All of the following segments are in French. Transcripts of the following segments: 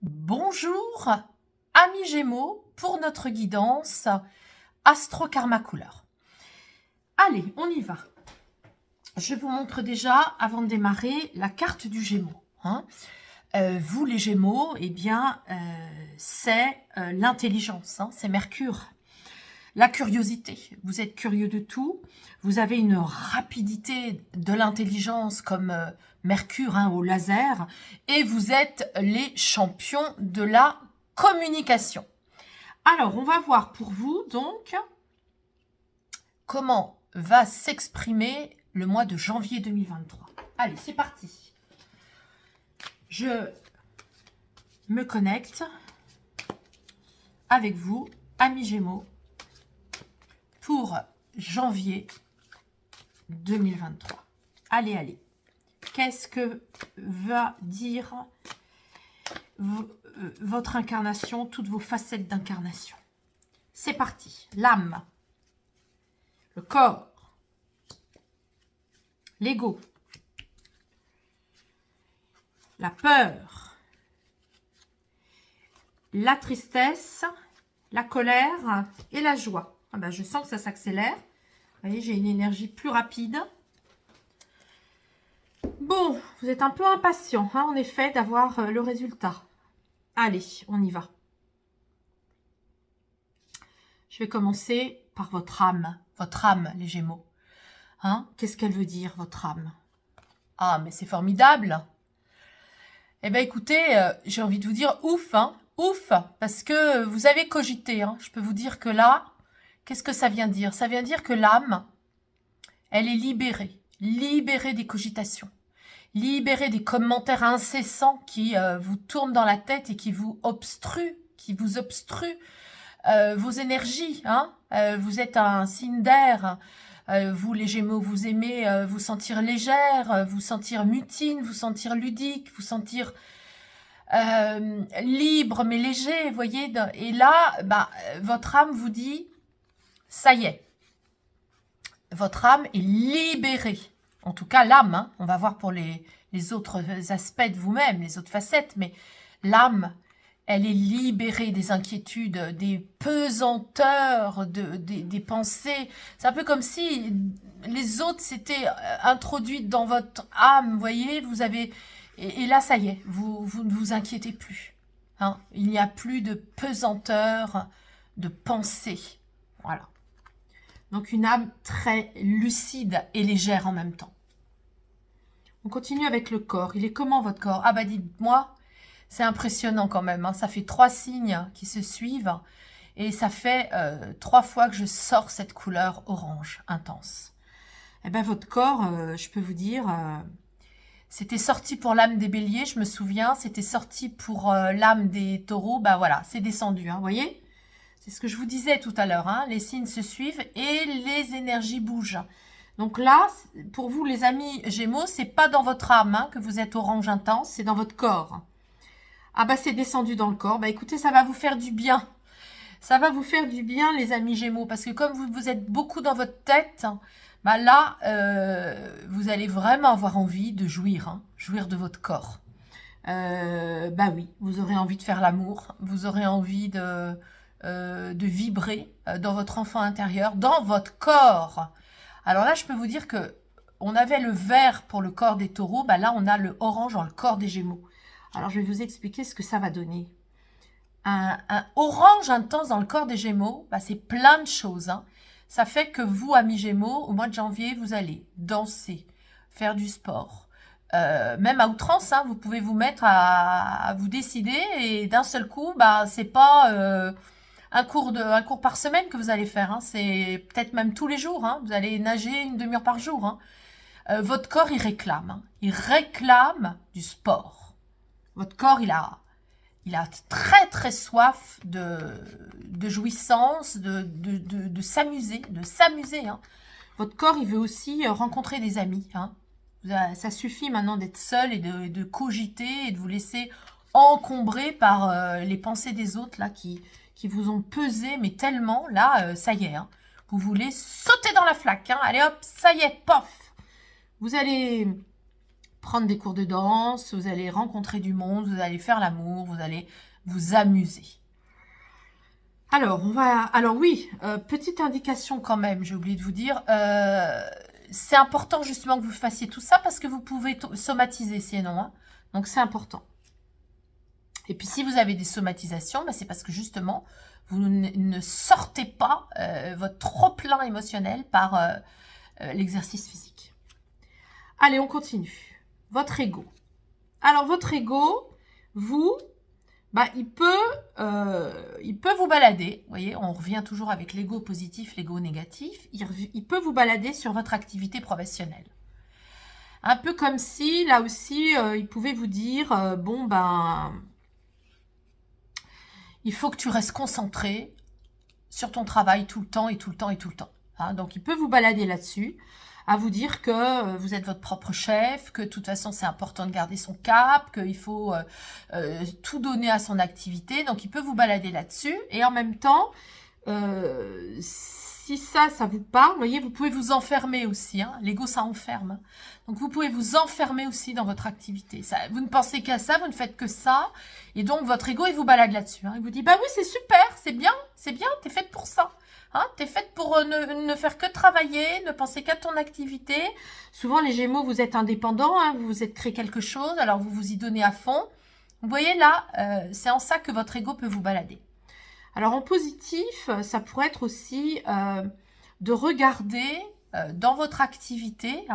Bonjour, amis Gémeaux, pour notre guidance Astro Karma Couleur. Allez, on y va. Je vous montre déjà, avant de démarrer, la carte du Gémeaux. Vous, les Gémeaux, eh bien, c'est l'intelligence, c'est Mercure. La curiosité, vous êtes curieux de tout, vous avez une rapidité de l'intelligence comme Mercure au laser, et vous êtes les champions de la communication. Alors, on va voir pour vous, donc, comment va s'exprimer le mois de janvier 2023. Allez, c'est parti. Je me connecte avec vous, amis Gémeaux, pour janvier 2023. Allez, allez. Qu'est-ce que va dire votre incarnation, toutes vos facettes d'incarnation? C'est parti. L'âme, le corps, l'ego, la peur, la tristesse, la colère et la joie. Ah ben, je sens que ça s'accélère. Vous voyez, j'ai une énergie plus rapide. Bon, vous êtes un peu impatient, en effet, d'avoir le résultat. Allez, on y va. Je vais commencer par votre âme, les Gémeaux. Qu'est-ce qu'elle veut dire, votre âme? Ah, mais c'est formidable. Eh bien, écoutez, j'ai envie de vous dire ouf, ouf, parce que vous avez cogité. Je peux vous dire que là, qu'est-ce que ça vient dire? Ça vient dire que l'âme, elle est libérée des cogitations, libérée des commentaires incessants qui vous tournent dans la tête et qui vous obstruent, vos énergies. Vous êtes un signe d'air. Vous, les Gémeaux, vous aimez vous sentir légère, vous sentir mutine, vous sentir ludique, vous sentir libre mais léger, vous voyez. Et là, votre âme vous dit, ça y est, votre âme est libérée. En tout cas, l'âme, on va voir pour les autres aspects de vous-même, les autres facettes, mais l'âme, elle est libérée des inquiétudes, des pesanteurs, des pensées. C'est un peu comme si les autres s'étaient introduites dans votre âme, vous voyez, vous avez... Et là, ça y est, vous ne vous inquiétez plus. Il n'y a plus de pesanteur, de pensée. Voilà. Donc, une âme très lucide et légère en même temps. On continue avec le corps. Il est comment, votre corps? Ah bah, dites-moi, c'est impressionnant quand même. Ça fait 3 signes qui se suivent. Et ça fait 3 fois que je sors cette couleur orange intense. Eh bien, votre corps, je peux vous dire... c'était sorti pour l'âme des béliers, je me souviens. C'était sorti pour l'âme des taureaux. Bah voilà, c'est descendu, vous voyez? C'est ce que je vous disais tout à l'heure. Les signes se suivent et les énergies bougent. Donc là, pour vous, les amis Gémeaux, c'est pas dans votre âme que vous êtes orange intense, c'est dans votre corps. Ah bah c'est descendu dans le corps. Bah écoutez, ça va vous faire du bien. Ça va vous faire du bien, les amis Gémeaux, parce que comme vous êtes beaucoup dans votre tête... là, vous allez vraiment avoir envie de jouir, jouir de votre corps. Oui, vous aurez envie de faire l'amour, vous aurez envie de vibrer dans votre enfant intérieur, dans votre corps. Alors là, je peux vous dire que on avait le vert pour le corps des taureaux, là, on a le orange dans le corps des Gémeaux. Alors, je vais vous expliquer ce que ça va donner. Un orange intense dans le corps des Gémeaux, c'est plein de choses, Ça fait que vous, amis Gémeaux, au mois de janvier, vous allez danser, faire du sport. Même à outrance, vous pouvez vous mettre à vous décider et d'un seul coup, c'est pas un cours par semaine que vous allez faire. C'est peut-être même tous les jours. Vous allez nager une demi-heure par jour. Votre corps, il réclame. Il réclame du sport. Votre corps, il a très très soif de jouissance, de s'amuser, Votre corps, il veut aussi rencontrer des amis. Ça suffit maintenant d'être seul et de cogiter et de vous laisser encombrer par les pensées des autres là qui vous ont pesé, mais tellement, là, ça y est. Vous voulez sauter dans la flaque. Allez hop, ça y est, pof. Vous allez prendre des cours de danse, vous allez rencontrer du monde, vous allez faire l'amour, vous allez vous amuser. Alors, oui, petite indication quand même, j'ai oublié de vous dire, c'est important justement que vous fassiez tout ça parce que vous pouvez somatiser sinon, hein. Donc c'est important. Et puis si vous avez des somatisations, c'est parce que justement, vous ne sortez pas votre trop-plein émotionnel par l'exercice physique. Allez, on continue. Votre ego. Alors votre ego, il peut vous balader. Vous voyez, on revient toujours avec l'ego positif, l'ego négatif. Il peut vous balader sur votre activité professionnelle. Un peu comme si, là aussi, il pouvait vous dire, il faut que tu restes concentré sur ton travail tout le temps et tout le temps et tout le temps. Hein, donc, il peut vous balader là-dessus, à vous dire que vous êtes votre propre chef, que de toute façon, c'est important de garder son cap, qu'il faut tout donner à son activité. Donc, il peut vous balader là-dessus. Et en même temps, si ça vous parle, vous voyez, vous pouvez vous enfermer aussi. Hein. L'ego, ça enferme. Hein. Donc, vous pouvez vous enfermer aussi dans votre activité. Ça, vous ne pensez qu'à ça, vous ne faites que ça. Et donc, votre ego, il vous balade là-dessus. Hein. Il vous dit, bah oui, c'est super, c'est bien, t'es faite pour ça. Hein, t'es faite pour ne faire que travailler, ne penser qu'à ton activité. Souvent, les Gémeaux, vous êtes indépendants, hein, vous vous êtes créé quelque chose, alors vous vous y donnez à fond. Vous voyez là, c'est en ça que votre ego peut vous balader. Alors en positif, ça pourrait être aussi de regarder dans votre activité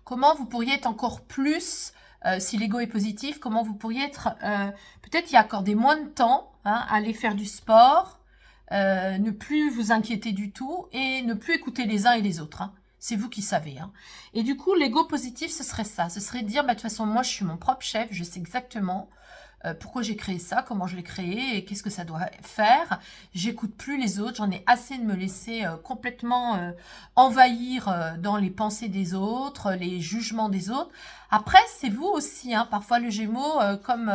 comment vous pourriez être encore plus, si l'ego est positif, comment vous pourriez être, peut-être y accorder moins de temps, aller faire du sport, ne plus vous inquiéter du tout et ne plus écouter les uns et les autres. Hein. C'est vous qui savez. Hein. Et du coup, l'ego positif, ce serait ça. Ce serait de dire, de toute façon, moi, je suis mon propre chef, je sais exactement pourquoi j'ai créé ça, comment je l'ai créé et qu'est-ce que ça doit faire. J'écoute plus les autres, j'en ai assez de me laisser complètement envahir dans les pensées des autres, les jugements des autres. Après, c'est vous aussi, hein, parfois le Gémeaux, comme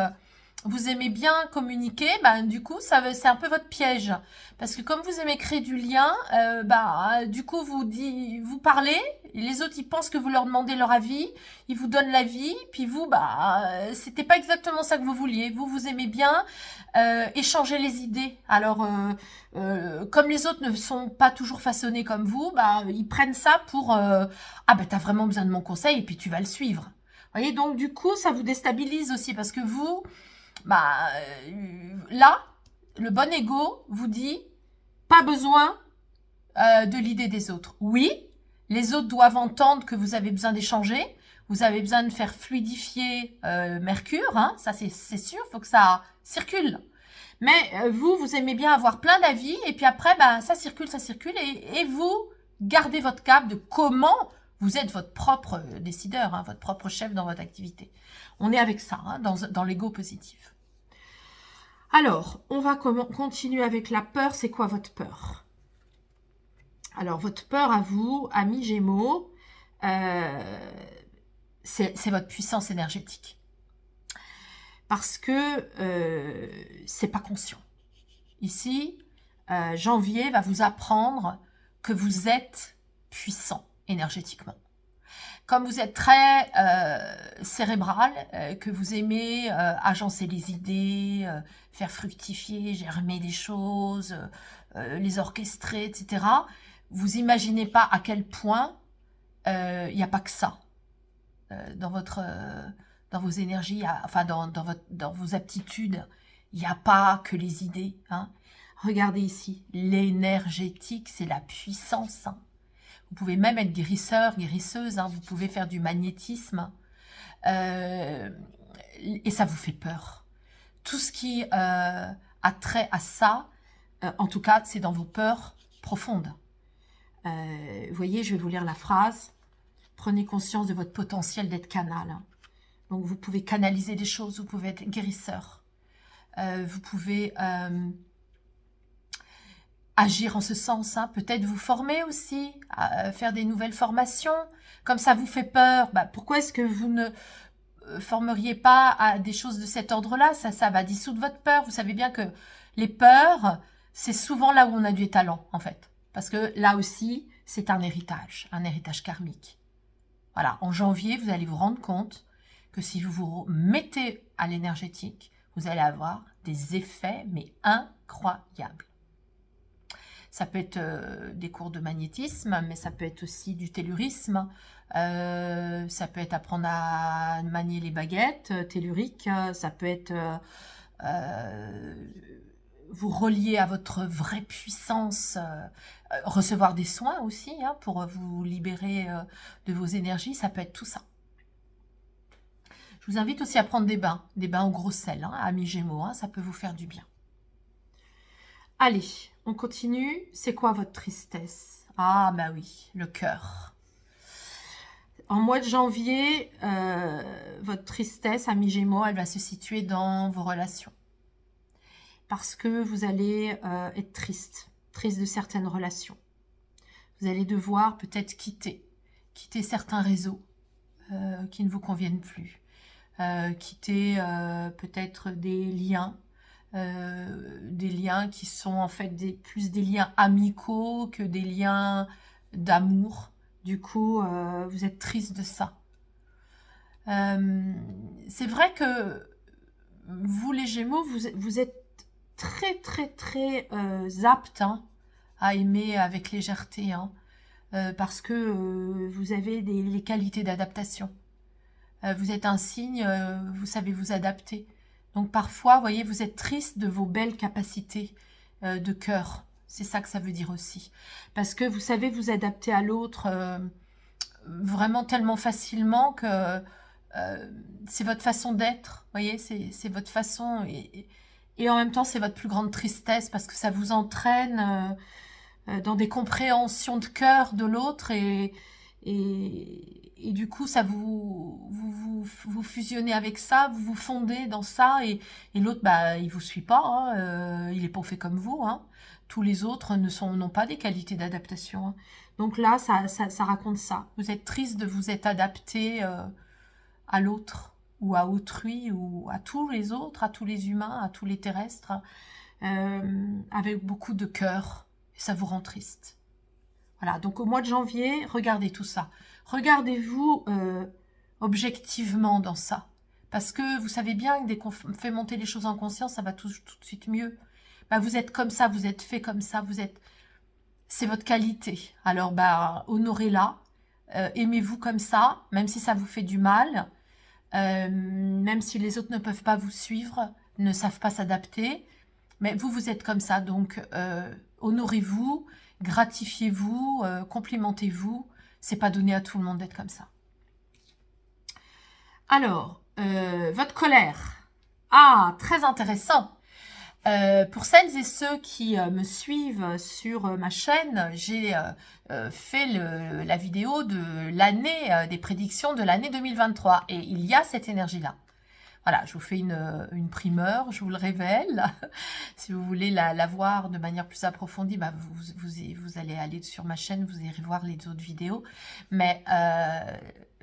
vous aimez bien communiquer, du coup, c'est un peu votre piège. Parce que comme vous aimez créer du lien, du coup, vous parlez, et les autres, ils pensent que vous leur demandez leur avis, ils vous donnent l'avis, puis vous, c'était pas exactement ça que vous vouliez. Vous aimez bien échanger les idées. Alors, comme les autres ne sont pas toujours façonnés comme vous, ils prennent ça pour t'as vraiment besoin de mon conseil, et puis tu vas le suivre. Vous voyez, donc du coup, ça vous déstabilise aussi, parce que vous... là, le bon ego vous dit pas besoin de l'idée des autres. Oui, les autres doivent entendre que vous avez besoin d'échanger, vous avez besoin de faire fluidifier Mercure, hein, ça c'est sûr, il faut que ça circule. Mais vous aimez bien avoir plein d'avis et puis après, ça circule et vous gardez votre cap de comment vous êtes votre propre décideur, hein, votre propre chef dans votre activité. On est avec ça, hein, dans l'ego positif. Alors, on va continuer avec la peur. C'est quoi votre peur? Alors, votre peur à vous, amis Gémeaux, c'est votre puissance énergétique. Parce que c'est pas conscient. Ici, janvier va vous apprendre que vous êtes puissant énergétiquement. Comme vous êtes très cérébral, que vous aimez agencer les idées, faire fructifier, germer des choses, les orchestrer, etc., vous imaginez pas à quel point il n'y a pas que ça dans vos énergies, dans vos aptitudes. Il n'y a pas que les idées. Hein. Regardez ici, l'énergétique, c'est la puissance. Hein. Vous pouvez même être guérisseur, guérisseuse, hein, vous pouvez faire du magnétisme. Et ça vous fait peur. Tout ce qui a trait à ça, en tout cas, c'est dans vos peurs profondes. Vous voyez, je vais vous lire la phrase. Prenez conscience de votre potentiel d'être canal. Hein. Donc, vous pouvez canaliser des choses, vous pouvez être guérisseur. Vous pouvez... agir en ce sens, hein. Peut-être vous former aussi, à faire des nouvelles formations, comme ça vous fait peur. Pourquoi est-ce que vous ne formeriez pas à des choses de cet ordre-là? Ça va dissoudre votre peur. Vous savez bien que les peurs, c'est souvent là où on a du talent, en fait. Parce que là aussi, c'est un héritage karmique. Voilà, en janvier, vous allez vous rendre compte que si vous vous mettez à l'énergétique, vous allez avoir des effets, mais incroyables. Ça peut être des cours de magnétisme, mais ça peut être aussi du tellurisme. Ça peut être apprendre à manier les baguettes telluriques. Ça peut être vous relier à votre vraie puissance. Recevoir des soins aussi pour vous libérer de vos énergies. Ça peut être tout ça. Je vous invite aussi à prendre des bains au gros sel, amis Gémeaux. Ça peut vous faire du bien. Allez, on continue. C'est quoi votre tristesse? Ah, bah oui, le cœur. En mois de janvier, votre tristesse, amis Gémeaux, elle va se situer dans vos relations. Parce que vous allez être triste de certaines relations. Vous allez devoir peut-être quitter certains réseaux qui ne vous conviennent plus. Quitter peut-être des liens qui sont en fait plus des liens amicaux que des liens d'amour. Du coup, vous êtes triste de ça. C'est vrai que vous, les Gémeaux, vous êtes très, très, très aptes à aimer avec légèreté, parce que vous avez les qualités d'adaptation. Vous êtes un signe, vous savez vous adapter. Donc parfois, vous voyez, vous êtes triste de vos belles capacités de cœur. C'est ça que ça veut dire aussi. Parce que vous savez vous adapter à l'autre vraiment tellement facilement que c'est votre façon d'être. Vous voyez, c'est votre façon. Et en même temps, c'est votre plus grande tristesse parce que ça vous entraîne dans des compréhensions de cœur de l'autre et du coup, ça vous fusionnez avec ça, vous vous fondez dans ça, et l'autre, bah, il vous suit pas, il n'est pas fait comme vous. Tous les autres n'ont pas des qualités d'adaptation. Donc là, ça raconte ça. Vous êtes triste de vous être adapté à l'autre, ou à autrui, ou à tous les autres, à tous les humains, à tous les terrestres, avec beaucoup de cœur, et ça vous rend triste. Voilà, donc au mois de janvier, regardez tout ça. Regardez-vous objectivement dans ça. Parce que vous savez bien que dès qu'on fait monter les choses en conscience, ça va tout de suite mieux. Bah, vous êtes comme ça, vous êtes fait comme ça, c'est votre qualité. Alors, bah, honorez-la, aimez-vous comme ça, même si ça vous fait du mal, même si les autres ne peuvent pas vous suivre, ne savent pas s'adapter. Mais vous êtes comme ça, donc honorez-vous, gratifiez-vous, complimentez-vous. C'est pas donné à tout le monde d'être comme ça. Alors, votre colère. Ah, très intéressant. Pour celles et ceux qui me suivent sur ma chaîne, j'ai fait la vidéo de l'année, des prédictions de l'année 2023. Et il y a cette énergie-là. Voilà, je vous fais une primeur, je vous le révèle. Si vous voulez la voir de manière plus approfondie, bah vous allez aller sur ma chaîne, vous irez voir les autres vidéos. Mais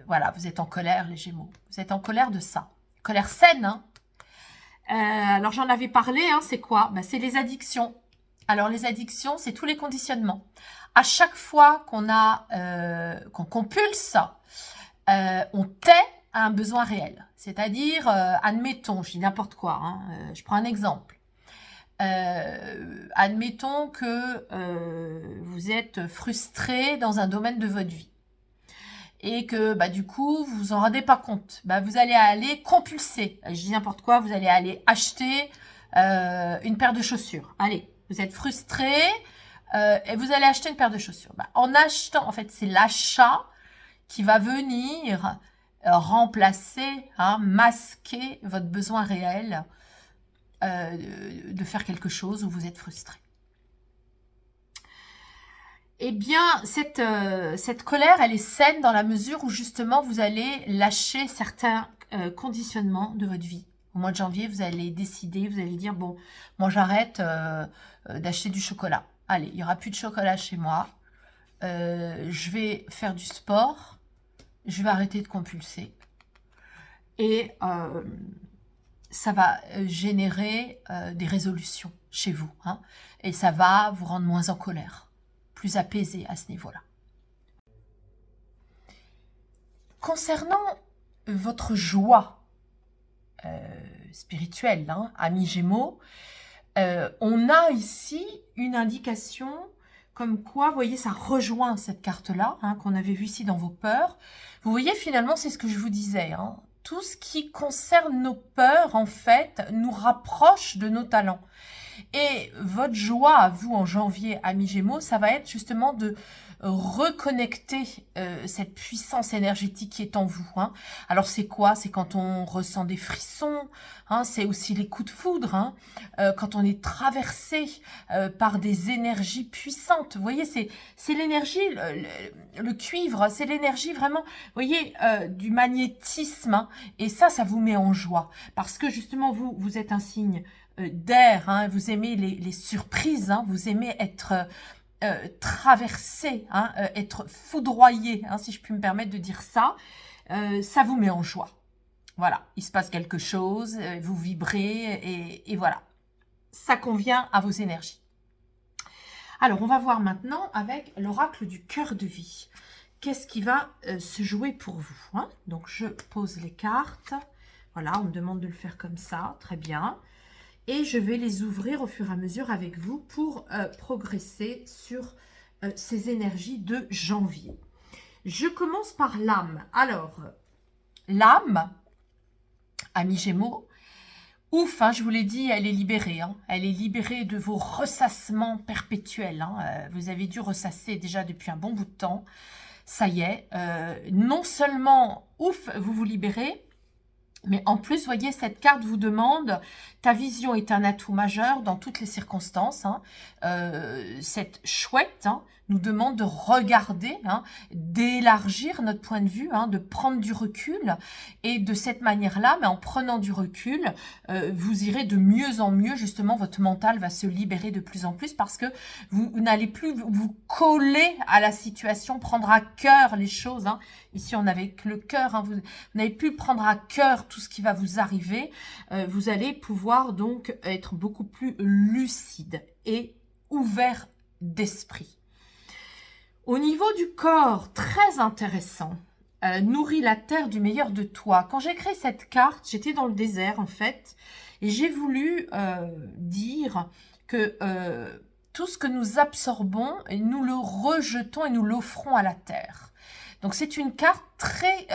voilà, vous êtes en colère, les Gémeaux. Vous êtes en colère de ça. Colère saine, alors j'en avais parlé, c'est quoi? Bah, c'est les addictions. Alors les addictions, c'est tous les conditionnements. À chaque fois qu'on compulse, on tait un besoin réel. C'est-à-dire, admettons, je dis n'importe quoi, je prends un exemple. Admettons que vous êtes frustré dans un domaine de votre vie et que bah, du coup, vous vous en rendez pas compte. Bah, vous allez aller compulser. Je dis n'importe quoi, vous allez aller acheter une paire de chaussures. Allez, vous êtes frustré et vous allez acheter une paire de chaussures. Bah, en achetant, en fait, c'est l'achat qui va venir remplacer, masquer votre besoin réel de faire quelque chose où vous êtes frustré. Eh bien, cette colère, elle est saine dans la mesure où justement vous allez lâcher certains conditionnements de votre vie. Au mois de janvier, vous allez décider, vous allez dire, bon, moi j'arrête d'acheter du chocolat. Allez, il n'y aura plus de chocolat chez moi. Je vais faire du sport. Je vais arrêter de compulser. Et ça va générer des résolutions chez vous. Et ça va vous rendre moins en colère, plus apaisé à ce niveau-là. Concernant votre joie spirituelle, hein, amis Gémeaux, on a ici une indication comme quoi, vous voyez, ça rejoint cette carte-là, hein, qu'on avait vue ici dans vos peurs. Vous voyez, finalement, c'est ce que je vous disais, hein. Tout ce qui concerne nos peurs, en fait, nous rapproche de nos talents. Et votre joie à vous en janvier, amis Gémeaux, ça va être justement de reconnecter cette puissance énergétique qui est en vous, hein. Alors c'est quoi? C'est quand on ressent des frissons, hein, c'est aussi les coups de foudre, hein, quand on est traversé par des énergies puissantes. Vous voyez, c'est l'énergie, le cuivre, c'est l'énergie vraiment, vous voyez, du magnétisme, hein, et ça vous met en joie. Parce que justement, vous êtes un signe d'air, hein, vous aimez les surprises, hein, vous aimez être traversé, hein, être foudroyé, hein, si je puis me permettre de dire ça, ça vous met en joie. Voilà, il se passe quelque chose, vous vibrez et voilà, ça convient à vos énergies. Alors, on va voir maintenant avec l'oracle du cœur de vie. Qu'est-ce qui va se jouer pour vous, hein? Donc, je pose les cartes. Voilà, on me demande de le faire comme ça, très bien. Et je vais les ouvrir au fur et à mesure avec vous pour progresser sur ces énergies de janvier. Je commence par l'âme. Alors, l'âme, amis Gémeaux, ouf, hein, je vous l'ai dit, elle est libérée. Hein. Elle est libérée de vos ressassements perpétuels. Hein. Vous avez dû ressasser déjà depuis un bon bout de temps. Ça y est, non seulement, ouf, vous vous libérez, mais en plus, voyez, cette carte vous demande, ta vision est un atout majeur dans toutes les circonstances. Hein. Cette chouette, hein, nous demande de regarder, hein, d'élargir notre point de vue, hein, de prendre du recul. Et de cette manière-là, mais en prenant du recul, vous irez de mieux en mieux. Justement, votre mental va se libérer de plus en plus parce que vous n'allez plus vous coller à la situation, prendre à cœur les choses. Hein. Ici, on avait le cœur. Hein, vous n'avez plus prendre à cœur tout ce qui va vous arriver. Vous allez pouvoir donc être beaucoup plus lucide et ouvert d'esprit. Au niveau du corps, très intéressant, nourrit la terre du meilleur de toi. Quand j'ai créé cette carte, j'étais dans le désert en fait, et j'ai voulu dire que tout ce que nous absorbons, nous le rejetons et nous l'offrons à la terre. Donc c'est une carte très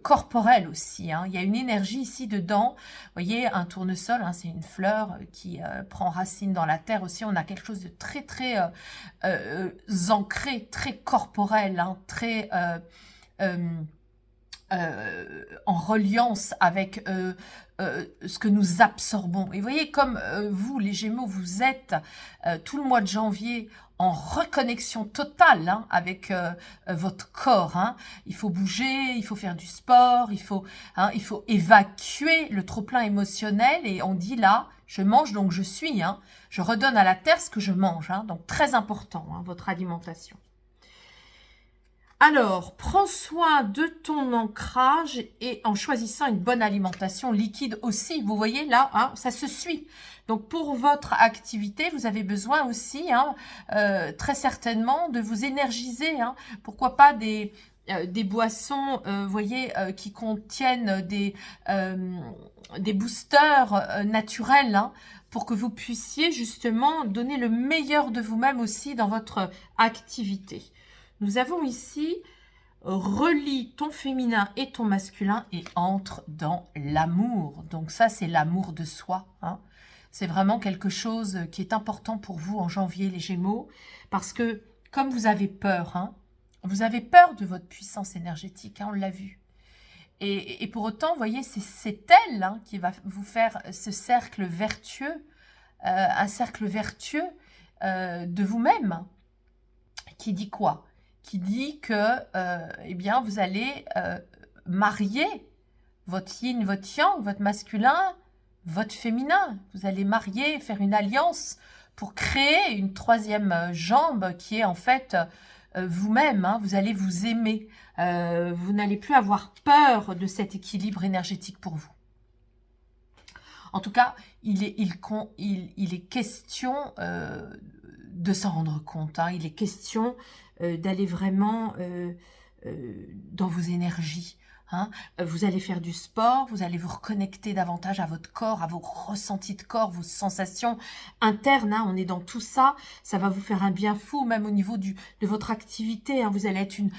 corporelle aussi, hein. Il y a une énergie ici dedans. Vous voyez, un tournesol, hein, c'est une fleur qui prend racine dans la terre aussi. On a quelque chose de très très ancré, très corporel, hein, très en reliance avec ce que nous absorbons. Et vous voyez, comme vous, les Gémeaux, vous êtes tout le mois de janvier en reconnexion totale, hein, avec votre corps. Hein. Il faut bouger, il faut faire du sport, il faut évacuer le trop-plein émotionnel. Et on dit là, je mange donc je suis. Hein. Je redonne à la terre ce que je mange. Hein. Donc très important, hein, votre alimentation. Alors, prends soin de ton ancrage et en choisissant une bonne alimentation liquide aussi. Vous voyez là, hein, ça se suit. Donc, pour votre activité, vous avez besoin aussi, hein, très certainement, de vous énergiser. Hein. Pourquoi pas des boissons, vous voyez, qui contiennent des boosters naturels, hein, pour que vous puissiez justement donner le meilleur de vous-même aussi dans votre activité. Nous avons ici relie ton féminin et ton masculin et entre dans l'amour. Donc ça, c'est l'amour de soi. Hein. C'est vraiment quelque chose qui est important pour vous en janvier, les Gémeaux, parce que comme vous avez peur, hein, vous avez peur de votre puissance énergétique, hein, on l'a vu. Et pour autant, vous voyez, c'est elle, hein, qui va vous faire ce cercle vertueux, un cercle vertueux de vous-même, qui dit quoi ? Qui dit que eh bien, vous allez marier votre yin, votre yang, votre masculin, votre féminin. Vous allez marier, faire une alliance pour créer une troisième jambe qui est en fait vous-même. Hein. Vous allez vous aimer. Vous n'allez plus avoir peur de cet équilibre énergétique pour vous. En tout cas, il est question de s'en rendre compte. Hein. Il est question d'aller vraiment dans vos énergies. Hein. Vous allez faire du sport, vous allez vous reconnecter davantage à votre corps, à vos ressentis de corps, vos sensations internes. Hein. On est dans tout ça. Ça va vous faire un bien fou, même au niveau de votre activité. Hein. Vous allez être une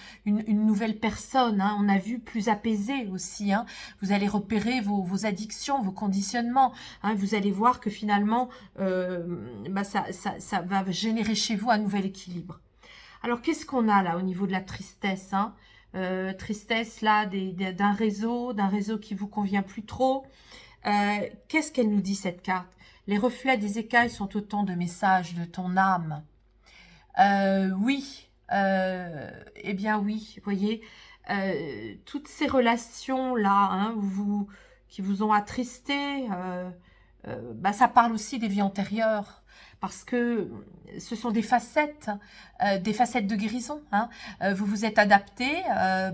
nouvelle personne. Hein. On a vu plus apaisée aussi. Hein. Vous allez repérer vos addictions, vos conditionnements. Hein. Vous allez voir que finalement, ça va générer chez vous un nouvel équilibre. Alors, qu'est-ce qu'on a là au niveau de la tristesse, hein? Tristesse là d'un réseau qui vous convient plus trop. Qu'est-ce qu'elle nous dit cette carte? Les reflets des écailles sont autant de messages de ton âme. Oui, eh bien oui, vous voyez, toutes ces relations là, hein, qui vous ont attristé, ça parle aussi des vies antérieures. Parce que ce sont des facettes de guérison. Hein. Vous vous êtes adapté,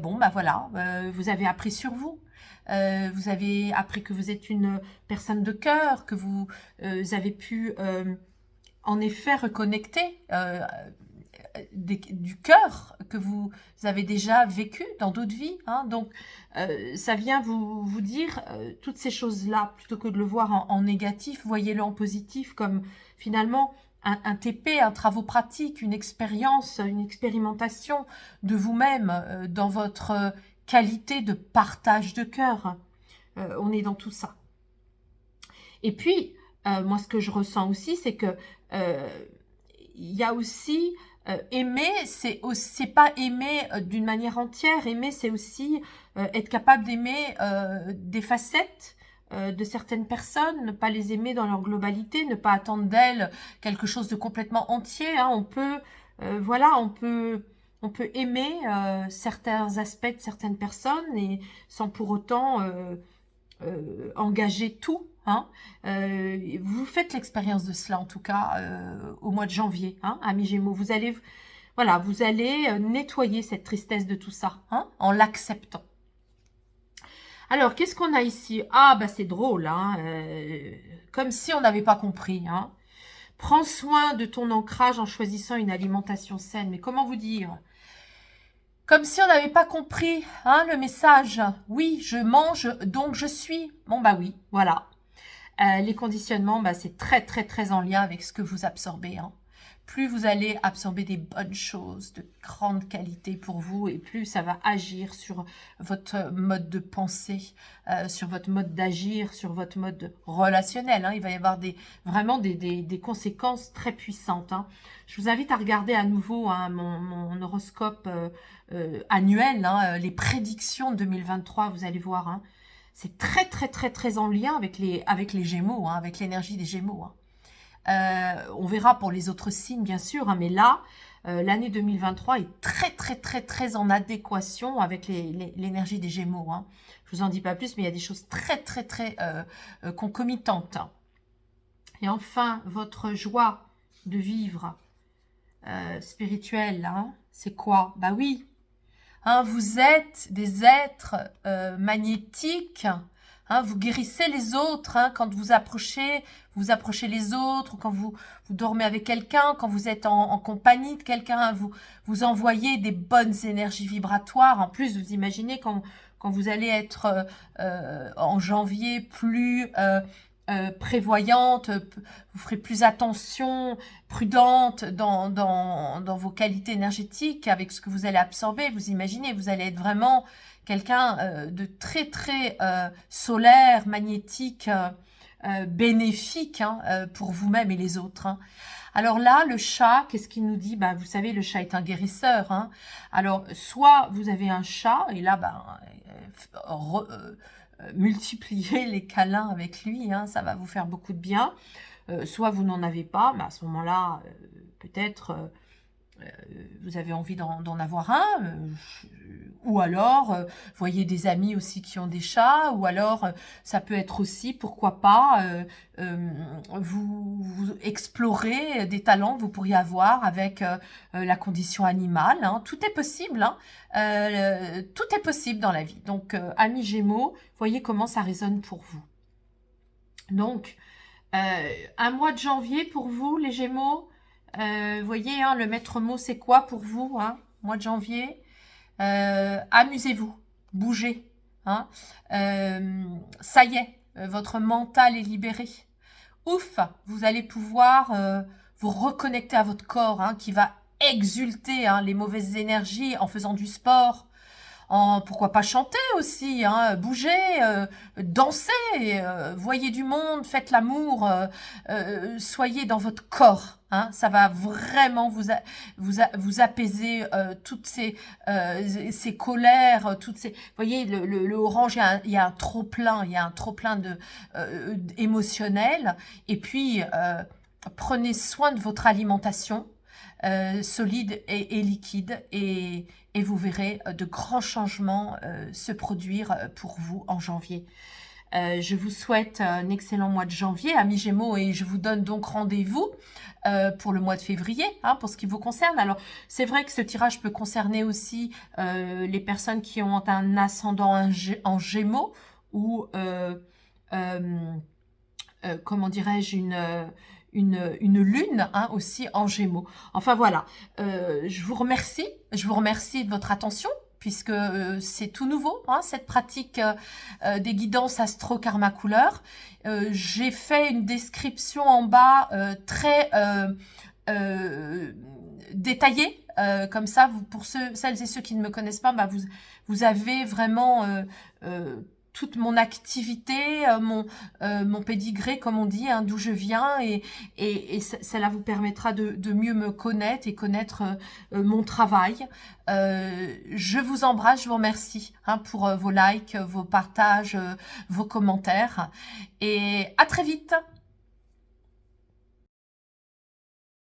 voilà, vous avez appris sur vous. Vous avez appris que vous êtes une personne de cœur, que vous avez pu en effet reconnecter du cœur que vous avez déjà vécu dans d'autres vies. Hein. Donc, ça vient vous dire toutes ces choses-là, plutôt que de le voir en négatif, voyez-le en positif comme finalement un TP, un travaux pratique, une expérience, une expérimentation de vous-même dans votre qualité de partage de cœur. On est dans tout ça. Et puis, moi, ce que je ressens aussi, c'est que il y a aussi aimer, c'est pas aimer d'une manière entière. Aimer, c'est aussi être capable d'aimer des facettes de certaines personnes, ne pas les aimer dans leur globalité, ne pas attendre d'elles quelque chose de complètement entier. Hein. On peut, on peut aimer certains aspects de certaines personnes et sans pour autant engager tout. Hein. Vous faites l'expérience de cela en tout cas au mois de janvier, hein, amis Gémeaux. Vous allez nettoyer cette tristesse de tout ça, hein, en l'acceptant. Alors, qu'est-ce qu'on a ici? Ah, c'est drôle, hein, comme si on n'avait pas compris. Hein. Prends soin de ton ancrage en choisissant une alimentation saine. Mais comment vous dire? Comme si on n'avait pas compris hein, le message. Oui, je mange, donc je suis. Bon, oui, voilà. Les conditionnements, c'est très, très, très en lien avec ce que vous absorbez. Hein. Plus vous allez absorber des bonnes choses de grande qualité pour vous et plus ça va agir sur votre mode de pensée, sur votre mode d'agir, sur votre mode relationnel. Hein. Il va y avoir vraiment des conséquences très puissantes. Hein. Je vous invite à regarder à nouveau hein, mon horoscope annuel, hein, les prédictions de 2023, vous allez voir. Hein. C'est très, très, très, très en lien avec les Gémeaux, hein, avec l'énergie des Gémeaux. Hein. On verra pour les autres signes, bien sûr, hein, mais là, l'année 2023 est très, très, très, très en adéquation avec l'énergie des Gémeaux. Hein. Je vous en dis pas plus, mais il y a des choses très, très, très concomitantes. Et enfin, votre joie de vivre spirituelle, hein, c'est quoi? Oui, hein, vous êtes des êtres magnétiques. Hein, vous guérissez les autres hein, quand vous approchez les autres, quand vous dormez avec quelqu'un, quand vous êtes en compagnie de quelqu'un, hein, vous envoyez des bonnes énergies vibratoires. En plus, vous imaginez quand vous allez être en janvier plus prévoyante, vous ferez plus attention, prudente dans vos qualités énergétiques avec ce que vous allez absorber. Vous imaginez, vous allez être vraiment quelqu'un de très très solaire, magnétique, bénéfique hein, pour vous-même et les autres. Hein. Alors là, le chat, qu'est-ce qu'il nous dit? Vous savez, le chat est un guérisseur. Hein. Alors, soit vous avez un chat, et là, multipliez les câlins avec lui, hein, ça va vous faire beaucoup de bien. Soit vous n'en avez pas, à ce moment-là, peut-être vous avez envie d'en avoir un, ou alors, voyez des amis aussi qui ont des chats, ou alors ça peut être aussi, pourquoi pas, vous explorez des talents que vous pourriez avoir avec la condition animale. Hein. Tout est possible, hein. Tout est possible dans la vie. Donc, amis Gémeaux, voyez comment ça résonne pour vous. Donc, un mois de janvier pour vous, les Gémeaux. Voyez, hein, le maître mot, c'est quoi pour vous, hein, mois de janvier? Amusez-vous, bougez. Hein. Ça y est, votre mental est libéré. Ouf, vous allez pouvoir vous reconnecter à votre corps hein, qui va exulter hein, les mauvaises énergies en faisant du sport, pourquoi pas chanter aussi, hein, bouger, danser, voyez du monde, faites l'amour, soyez dans votre corps. Hein, ça va vraiment vous apaiser toutes ces colères, toutes ces. Vous voyez, le orange, il y a un trop-plein, il y a un trop-plein émotionnel. Et puis, prenez soin de votre alimentation. Solide et liquide et vous verrez de grands changements se produire pour vous en janvier. Je vous souhaite un excellent mois de janvier, amis Gémeaux, et je vous donne donc rendez-vous pour le mois de février, hein, pour ce qui vous concerne. Alors, c'est vrai que ce tirage peut concerner aussi les personnes qui ont un ascendant en Gémeaux ou, comment dirais-je, une lune hein, aussi en Gémeaux. Enfin voilà, je vous remercie de votre attention puisque c'est tout nouveau, hein, cette pratique des guidances astro-karma couleur. J'ai fait une description en bas très détaillée, comme ça, pour celles et ceux qui ne me connaissent pas, bah, vous avez vraiment toute mon activité, mon pédigré, comme on dit, hein, d'où je viens, et cela vous permettra de mieux me connaître et connaître mon travail. Je vous embrasse, je vous remercie hein, pour vos likes, vos partages, vos commentaires, et à très vite.